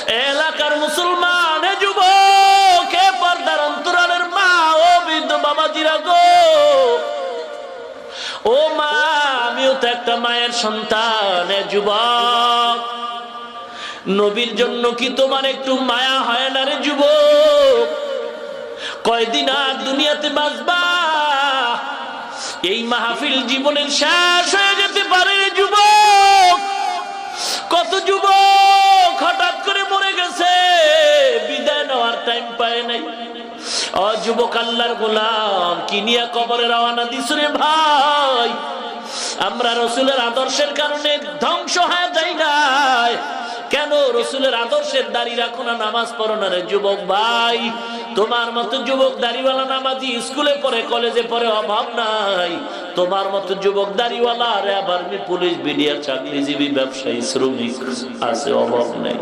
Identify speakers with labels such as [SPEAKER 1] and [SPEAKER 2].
[SPEAKER 1] এলাকার মুসলমান যুবক, হে পর্দার অন্তরালের মা ও বৃদ্ধ বাবাজিরা গো, ও মা, আমিও তো একটা মায়ের সন্তান। যুবক, নবীর জন্য কি তোমার একটু মায়া হয় না রে যুবক? কয়দিন আর দুনিয়াতে বাঁচবা? এই মাহফিল জীবনের শেষ হয়ে যেতে পারে রে যুবক। কত যুবক হঠাৎ করে মরে গেছে, বিদায় নেওয়ার টাইম পায় নাই। ও যুবক, আল্লাহর গোলাম, কি নিয়ে কবরে রওনা দিছ রে ভাই? আমরা রসুলের আদর্শের কারণে ধ্বংস হয়ে যাই নাই কেন? রসুলের আদর্শের দাঁড়িয়ে রাখো না, নামাজ পড়ো না রে যুবক ভাই। তোমার মতো যুবক দাড়িওয়ালা নামাজি স্কুলে পড়ে, কলেজে পড়ে, অভাব নাই। তোমার মতো যুবক দাড়িওয়ালা, আরে আবার পুলিশ, বিডিআর, চাকরিজীবী, ব্যবসায়ী, শ্রমিক আছে, অভাব নাই।